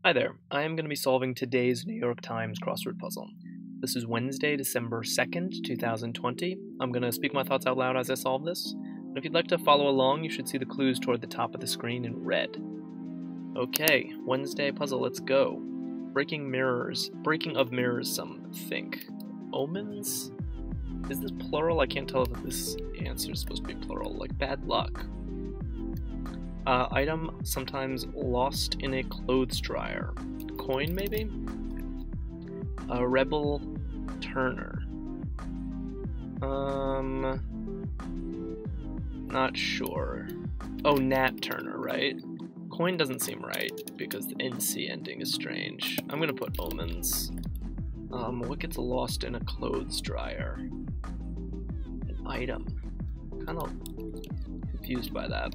Hi there, I am going to be solving today's New York Times crossword puzzle. This is Wednesday, December 2nd, 2020. I'm going to speak my thoughts out loud as I solve this. And if you'd like to follow along, you should see the clues toward the top of the screen in red. Okay, Wednesday puzzle, let's go. Breaking of mirrors, some think. Omens? Is this plural? I can't tell if this answer is supposed to be plural, like bad luck. Item sometimes lost in a clothes dryer. Coin, maybe? Rebel Turner. Not sure. Oh, Nat Turner, right? Coin doesn't seem right, because the NC ending is strange. I'm gonna put omens. What gets lost in a clothes dryer? An item. Kind of confused by that.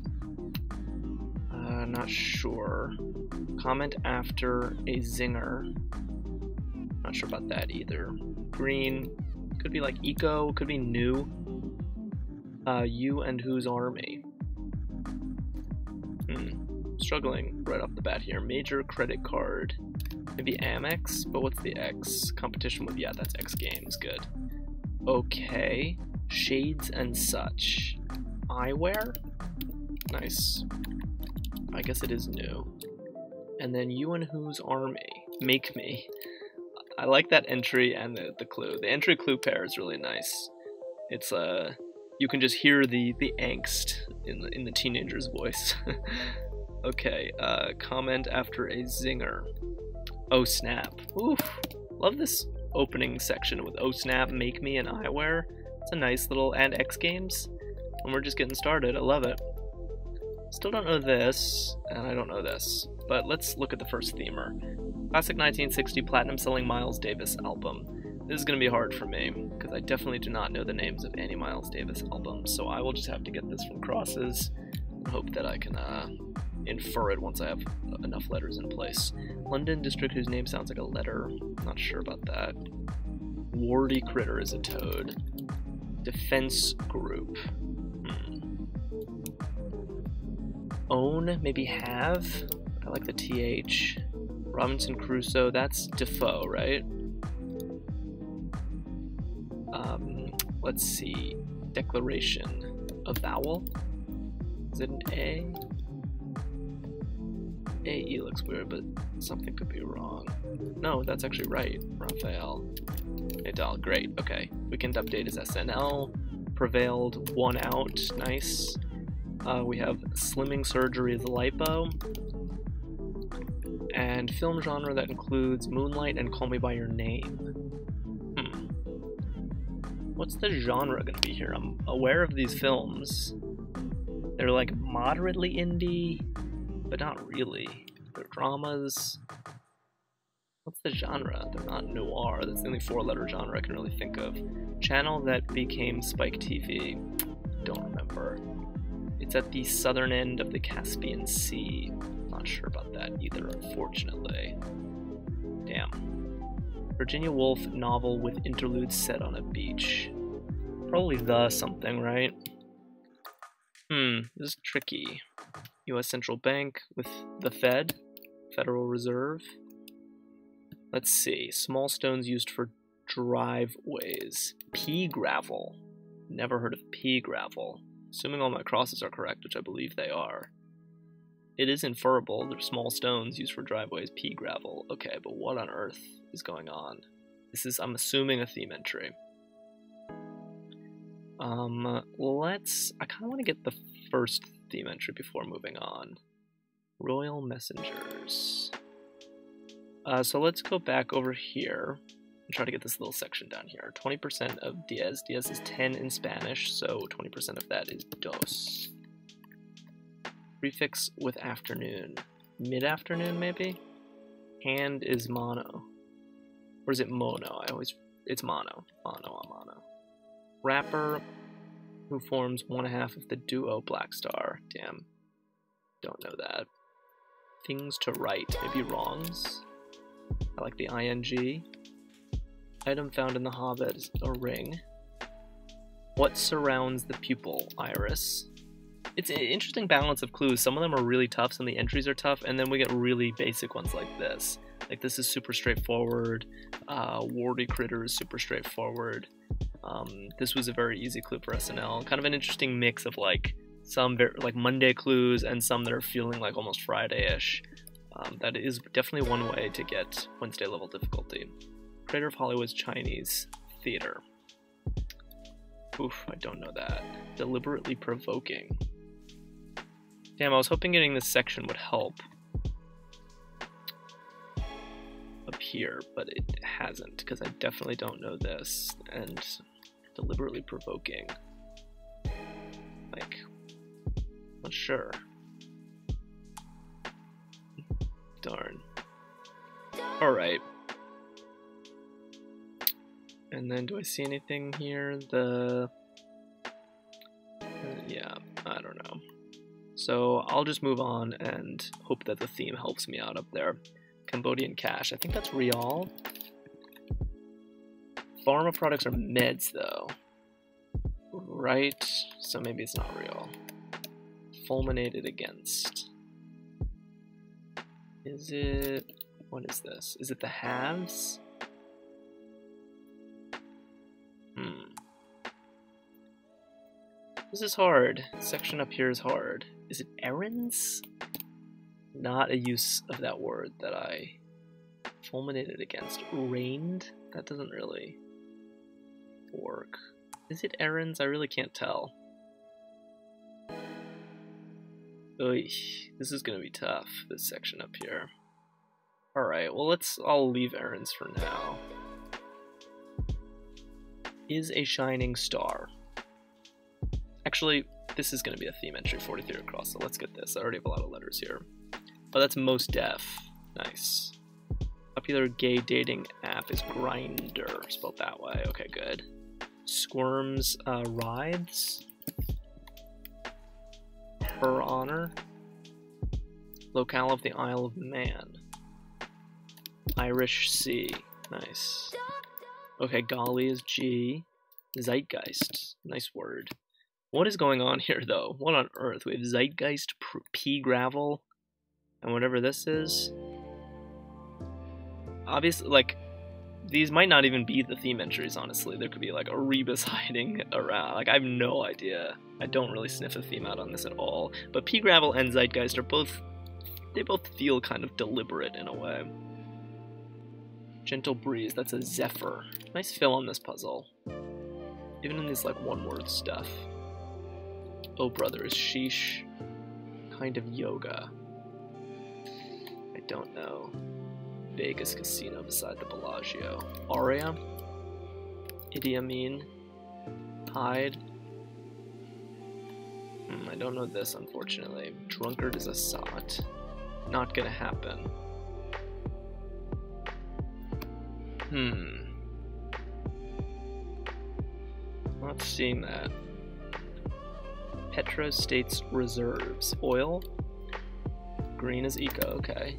Not sure. Comment after a zinger. Not sure about that either. Green. Could be like eco. Could be new. You and whose army? Struggling right off the bat here. Major credit card. Maybe Amex? But what's the X? Competition with, yeah, that's X Games. Good. Okay. Shades and such. Eyewear? Nice. I guess it is new. And then you and whose army? Make me. I like that entry and the clue. The entry clue pair is really nice. It's you can just hear the angst in the teenager's voice. Okay, comment after a zinger. Oh snap. Oof. Love this opening section with oh snap, make me, and eyewear. It's a nice little, and X Games. And we're just getting started. I love it. Still don't know this, and I don't know this, but let's look at the first themer. Classic 1960 platinum-selling Miles Davis album. This is going to be hard for me, because I definitely do not know the names of any Miles Davis albums, so I will just have to get this from crosses, and hope that I can infer it once I have enough letters in place. London district whose name sounds like a letter. Not sure about that. Warty critter is a toad. Defense group. Own, maybe have. I like the TH. Robinson Crusoe, that's Defoe, right? Let's see. Declaration. A vowel? Is it an A? AE looks weird, but something could be wrong. No, that's actually right. Raphael. Nadal, great. Okay. Weekend update is SNL. Prevailed, one out. Nice. We have slimming surgery is lipo, and film genre that includes Moonlight and Call Me By Your Name. What's the genre gonna be here? I'm aware of these films. They're like moderately indie, but not really. They're dramas. What's the genre? They're not noir. That's the only four-letter genre I can really think of. Channel that became Spike TV. Don't remember. It's at the southern end of the Caspian Sea. Not sure about that either, unfortunately. Damn. Virginia Woolf novel with interludes set on a beach. Probably the something, right? This is tricky. U.S. Central Bank with the Fed. Federal Reserve. Let's see. Small stones used for driveways. Pea gravel. Never heard of pea gravel. Assuming all my crosses are correct, which I believe they are. It is inferable. They're small stones used for driveways, pea gravel. Okay, but what on earth is going on? This is, I'm assuming, a theme entry. I kind of want to get the first theme entry before moving on. Royal Messengers. So let's go back over here and try to get this little section down here. 20% of diez. Diez is 10 in Spanish, so 20% of that is dos. Prefix with afternoon. Mid-afternoon, maybe? Hand is mono. Or is it mono? It's mono. Mono. Rapper who forms one half of the duo Black Star. Damn. Don't know that. Things to write. Maybe wrongs? I like the ing. Item found in the Hobbit is a ring. What surrounds the pupil, iris? it's an interesting balance of clues. Some of them are really tough, some of the entries are tough, and then we get really basic ones like this. Like this is super straightforward. Warty Critter is super straightforward. This was a very easy clue for SNL. Kind of an interesting mix of like some like Monday clues and some that are feeling like almost Friday-ish. That is definitely one way to get Wednesday level difficulty. Creator of Hollywood's Chinese theater. Oof, I don't know that. Deliberately provoking. Damn, I was hoping getting this section would help up here, but it hasn't, because I definitely don't know this. And deliberately provoking. Like, not sure. Darn. Alright. And then do I see anything here? Yeah, I don't know. So I'll just move on and hope that the theme helps me out up there. Cambodian cash. I think that's real. Pharma products are meds though. Right? So maybe it's not real. Fulminated against. Is it... what is this? Is it the halves? This is hard. Section up here is hard. Is it errands? Not a use of that word that I fulminated against. Rained? That doesn't really work. Is it errands? I really can't tell. Oy, this is gonna be tough, this section up here. Alright, well I'll leave errands for now. Is a shining star. Actually, this is gonna be a theme entry, 43 across, so let's get this. I already have a lot of letters here. Oh, that's most deaf. Nice. Popular gay dating app is Grindr, spelled that way. Okay, good. Squirms rides. Her honor. Locale of the Isle of Man. Irish Sea. Nice. Okay, golly is G. Zeitgeist. Nice word. What is going on here, though? What on earth? We have Zeitgeist, P gravel, and whatever this is. Obviously, like, these might not even be the theme entries, honestly. There could be, like, a rebus hiding around. Like, I have no idea. I don't really sniff a theme out on this at all. But P gravel and Zeitgeist are both... they both feel kind of deliberate in a way. Gentle breeze, that's a zephyr. Nice fill on this puzzle. Even in these, like, one-word stuff. Oh brother, is sheesh kind of yoga? I don't know. Vegas casino beside the Bellagio. Aria? Idi Amin? Hyde? I don't know this, unfortunately. Drunkard is a sot. Not gonna happen. Not seeing that. Petro States Reserves. Oil? Green is eco, okay.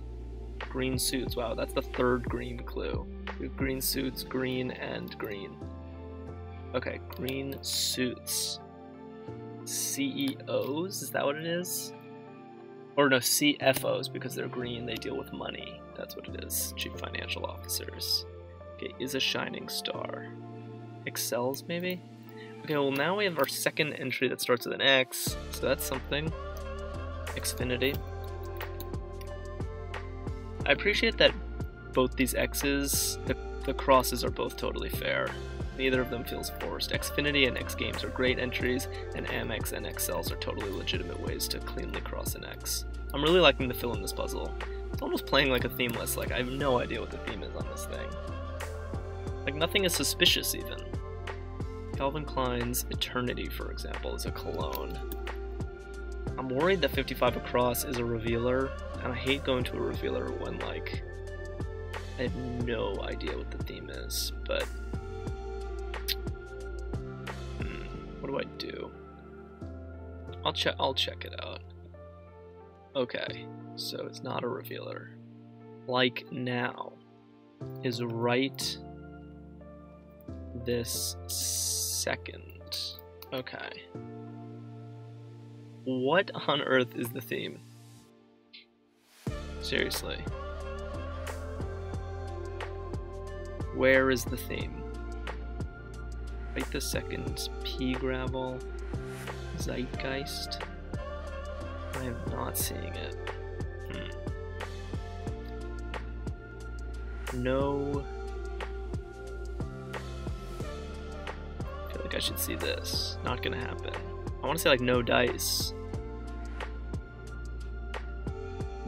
Green suits, wow, that's the third green clue. We have green suits, green, and green. Okay, green suits. CEOs, is that what it is? Or no, CFOs, because they're green, they deal with money. That's what it is, Chief Financial Officers. Okay, is a shining star. Excels, maybe? Okay, well now we have our second entry that starts with an X, so that's something. Xfinity. I appreciate that both these X's, the crosses are both totally fair. Neither of them feels forced. Xfinity and X Games are great entries, and Amex and XLs are totally legitimate ways to cleanly cross an X. I'm really liking the fill in this puzzle. It's almost playing like a themeless, like I have no idea what the theme is on this thing. Like nothing is suspicious even. Calvin Klein's Eternity, for example, is a cologne. I'm worried that 55 across is a revealer, and I hate going to a revealer when, like, I have no idea what the theme is, but... what do I do? I'll check it out. Okay, so it's not a revealer. Like now is right this second. Okay. What on earth is the theme? Seriously. Where is the theme? Right this second. Pea gravel. Zeitgeist. I am not seeing it. No. I feel like I should see this. Not gonna happen. I want to say like no dice.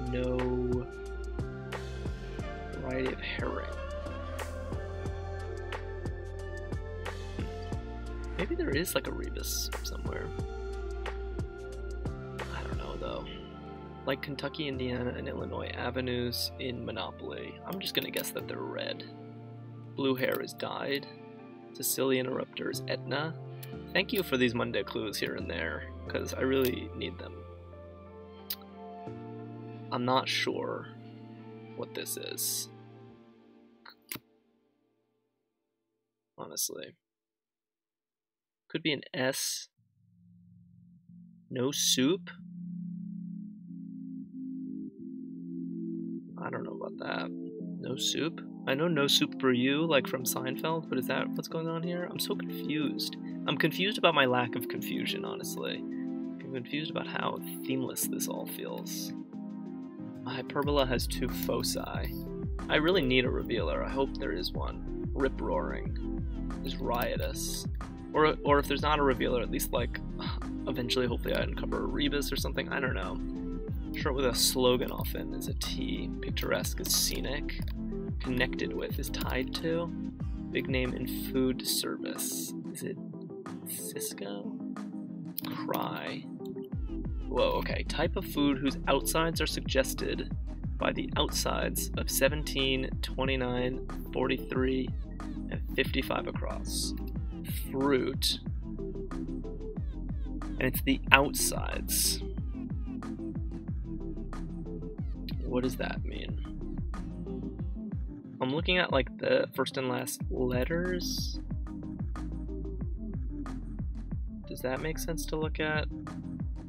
No variety of herring. Maybe there is like a rebus somewhere. I don't know though. Like Kentucky, Indiana, and Illinois avenues in Monopoly. I'm just gonna guess that they're red. Blue hair is dyed. Sicilian eruptor is Etna. Thank you for these Monday clues here and there, because I really need them. I'm not sure what this is. Honestly. Could be an S. No soup? I don't know about that. No soup? I know no soup for you, like from Seinfeld, but is that what's going on here? I'm so confused. I'm confused about my lack of confusion, honestly. I'm confused about how themeless this all feels. My hyperbola has 2 foci. I really need a revealer. I hope there is one. Rip-roaring. Is riotous. Or if there's not a revealer, at least like, eventually hopefully I uncover a rebus or something. I don't know. Short with a slogan often is a T. Picturesque is scenic. Connected with is tied to. Big name in food service. Is it Cisco? Cry. Whoa, okay. Type of food whose outsides are suggested by the outsides of 17, 29, 43, and 55 across. Fruit. And it's the outsides. What does that mean? I'm looking at like the first and last letters. Does that make sense to look at?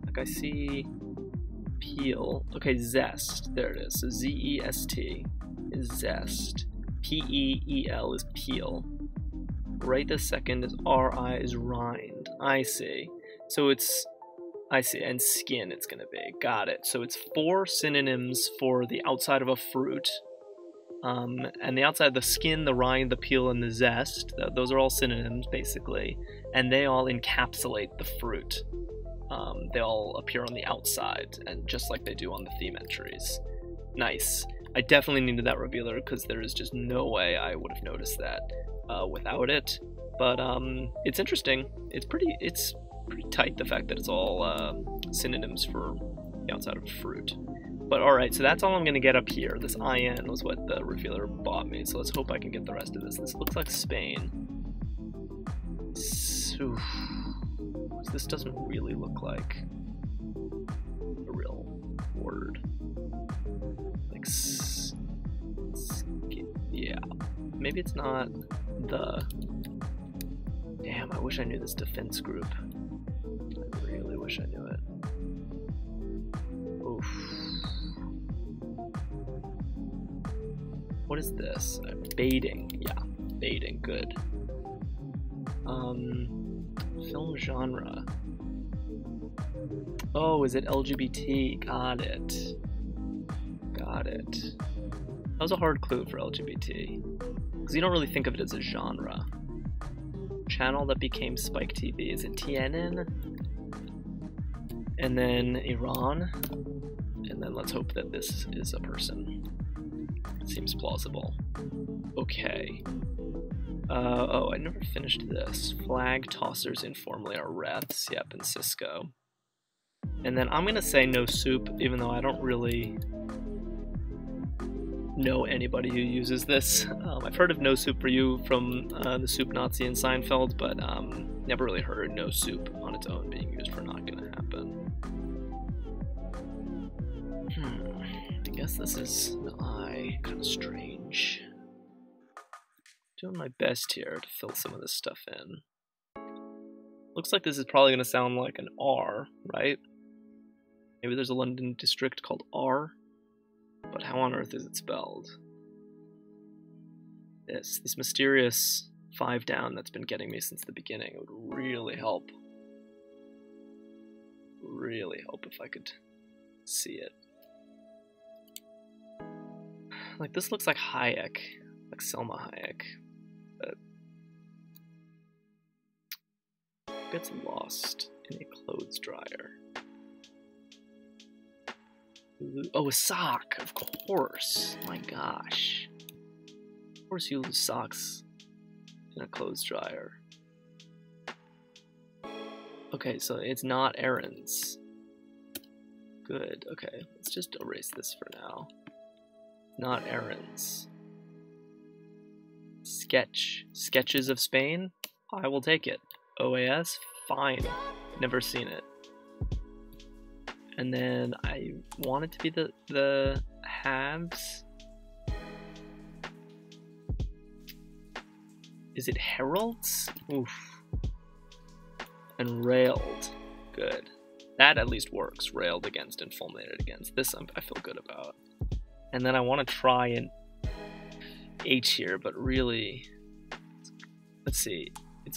Like I see peel. Okay, zest. There it is. So Z-E-S-T is zest. P-E-E-L is peel. Right this second is R-I is rind. I see. So it's, I see, and skin it's gonna be. Got it. So it's 4 synonyms for the outside of a fruit. And the outside, the skin, the rind, the peel, and the zest, those are all synonyms, basically. And they all encapsulate the fruit. They all appear on the outside, and just like they do on the theme entries. Nice. I definitely needed that revealer, because there is just no way I would have noticed that without it. But it's interesting. It's pretty tight, the fact that it's all synonyms for the outside of fruit. But alright, so that's all I'm going to get up here. This IN was what the revealer bought me, so let's hope I can get the rest of this. This looks like Spain. So, this doesn't really look like a real word. Like, yeah. Maybe it's not the... Damn, I wish I knew this defense group. I really wish I knew it. Oof. What is this? Baiting. Yeah, baiting. Good. Film genre. Oh, is it LGBT? Got it. Got it. That was a hard clue for LGBT. Because you don't really think of it as a genre. Channel that became Spike TV. Is it TNN? And then Iran. And then let's hope that this is a person. Seems plausible. Okay. Oh, I never finished this. Flag tossers informally are refs. Yep, and Cisco. And then I'm gonna say no soup, even though I don't really know anybody who uses this. I've heard of no soup for you from the Soup Nazi and Seinfeld, but never really heard no soup on its own being used for not gonna happen. I guess this is an I. Kind of strange. Doing my best here to fill some of this stuff in. Looks like this is probably going to sound like an R, right? Maybe there's a London district called R, but how on earth is it spelled? This mysterious 5 down that's been getting me since the beginning. It would really help. Really help if I could see it. Like, this looks like Hayek, like Selma Hayek, but gets lost in a clothes dryer. Oh, a sock, of course. My gosh. Of course you lose socks in a clothes dryer. Okay, so it's not errands. Good, okay. Let's just erase this for now. Not errands. Sketch. Sketches of Spain? I will take it. OAS? Fine. Never seen it. And then I want it to be the halves. Is it heralds? Oof. And railed. Good. That at least works. Railed against and fulminated against. This I feel good about. And then I want to try an H here, but really, let's see. It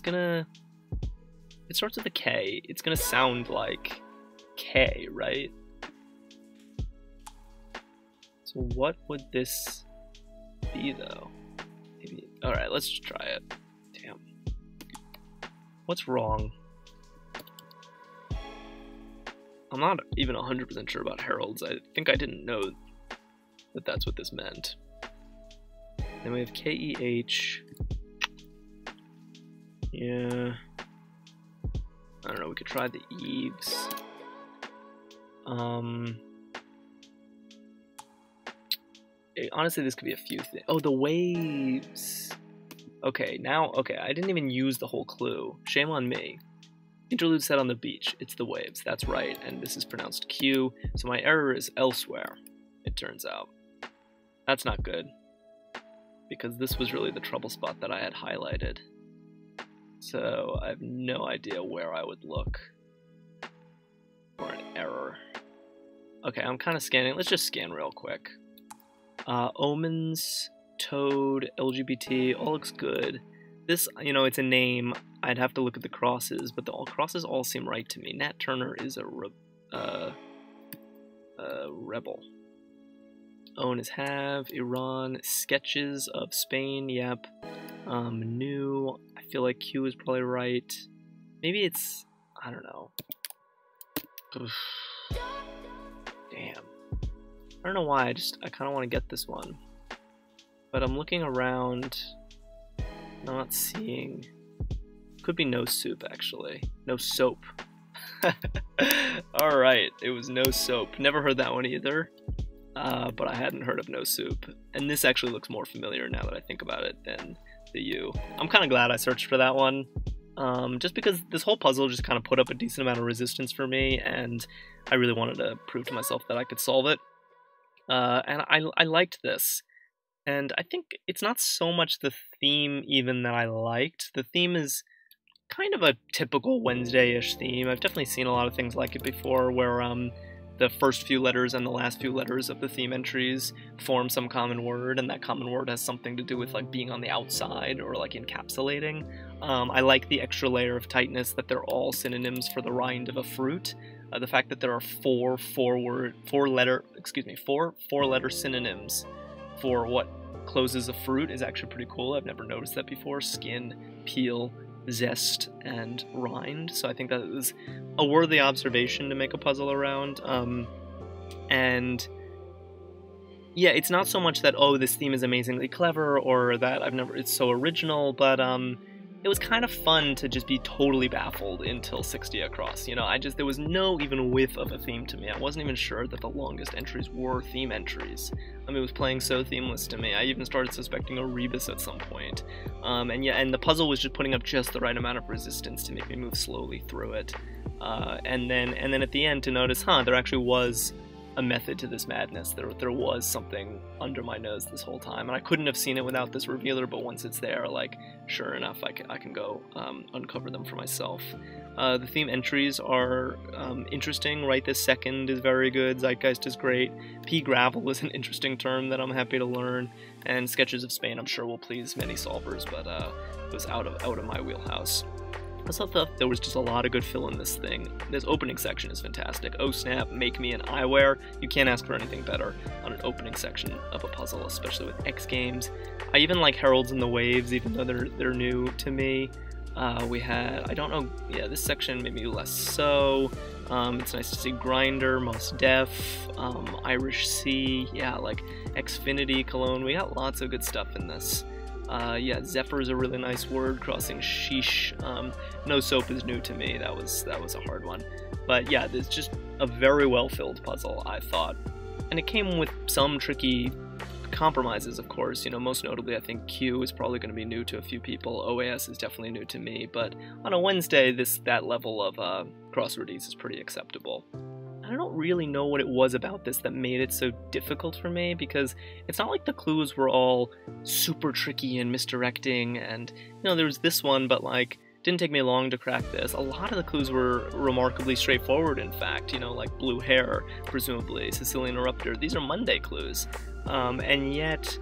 starts with a K. It's gonna sound like K, right? So what would this be though? Maybe. All right, let's just try it. Damn. What's wrong? I'm not even 100% sure about heralds. I think I didn't know that that's what this meant. Then we have KEH. Yeah. I don't know, we could try the eaves. Honestly, this could be a few things. Oh, the waves. Okay, now, okay, I didn't even use the whole clue. Shame on me. Interlude set on the beach. It's the waves, that's right, and this is pronounced Q, so my error is elsewhere, it turns out. That's not good, because this was really the trouble spot that I had highlighted. So I have no idea where I would look for an error. Okay, I'm kind of scanning. Let's just scan real quick. Omens, Toad, LGBT, all looks good. This, you know, it's a name. I'd have to look at the crosses, but the crosses all seem right to me. Nat Turner is a rebel. Own is have, Iran, sketches of Spain, yep. New, I feel like Q is probably right. Maybe it's, I don't know. Oof. Damn. I don't know why, I kind of want to get this one. But I'm looking around, not seeing. Could be no soup, actually. No soap. Alright, it was no soap. Never heard that one either. But I hadn't heard of no soup. And this actually looks more familiar now that I think about it than the U. I'm kind of glad I searched for that one. Just because this whole puzzle just kind of put up a decent amount of resistance for me, and I really wanted to prove to myself that I could solve it. And I liked this. And I think it's not so much the theme even that I liked. The theme is kind of a typical Wednesday-ish theme. I've definitely seen a lot of things like it before, where the first few letters and the last few letters of the theme entries form some common word, and that common word has something to do with like being on the outside or like encapsulating. I like the extra layer of tightness that they're all synonyms for the rind of a fruit. The fact that there are four four-letter synonyms for what closes a fruit is actually pretty cool. I've never noticed that before. Skin, peel, zest, and rind. So I think that is a worthy observation to make a puzzle around. And yeah, it's not so much that, oh, this theme is amazingly clever, or that it's so original, but it was kind of fun to just be totally baffled until 60 across. You know, there was no even whiff of a theme to me. I wasn't even sure that the longest entries were theme entries. I mean, it was playing so themeless to me. I even started suspecting a rebus at some point. And the puzzle was just putting up just the right amount of resistance to make me move slowly through it. And then at the end to notice, there actually was a method to this madness. There was something under my nose this whole time, and I couldn't have seen it without this revealer, but once it's there, like, sure enough, I can go uncover them for myself. The theme entries are interesting. Right This Second is very good, Zeitgeist is great, P-Gravel is an interesting term that I'm happy to learn, and Sketches of Spain I'm sure will please many solvers, but it was out of my wheelhouse. I thought there was just a lot of good fill in this thing. This opening section is fantastic. Oh snap, make me an eyewear. You can't ask for anything better on an opening section of a puzzle, especially with X Games. I even like Heralds and the Waves, even though they're new to me. We had, I don't know, yeah, this section maybe less so. It's nice to see Grinder, Most Def, Irish Sea, yeah, like Xfinity, Cologne. We got lots of good stuff in this. Yeah, Zephyr is a really nice word, crossing sheesh. No Soap is new to me, that was a hard one. But yeah, there's just a very well-filled puzzle, I thought. And it came with some tricky compromises, of course. You know, most notably, I think Q is probably going to be new to a few people. OAS is definitely new to me, but on a Wednesday, that level of crosswordese is pretty acceptable. I don't really know what it was about this that made it so difficult for me, because it's not like the clues were all super tricky and misdirecting, and, you know, there was this one, but, like, didn't take me long to crack this. A lot of the clues were remarkably straightforward, in fact, you know, like blue hair, presumably, Sicilian Eruptor. These are Monday clues, and yet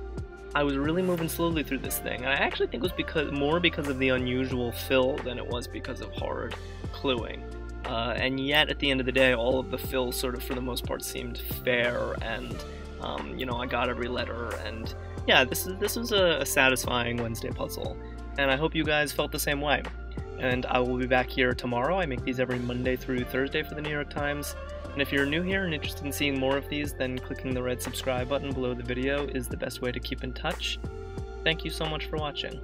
I was really moving slowly through this thing, and I actually think it was more because of the unusual fill than it was because of hard cluing. And yet, at the end of the day, all of the fills sort of, for the most part, seemed fair, and, you know, I got every letter, and, yeah, this was a satisfying Wednesday puzzle, and I hope you guys felt the same way. And I will be back here tomorrow. I make these every Monday through Thursday for the New York Times, and if you're new here and interested in seeing more of these, then clicking the red subscribe button below the video is the best way to keep in touch. Thank you so much for watching.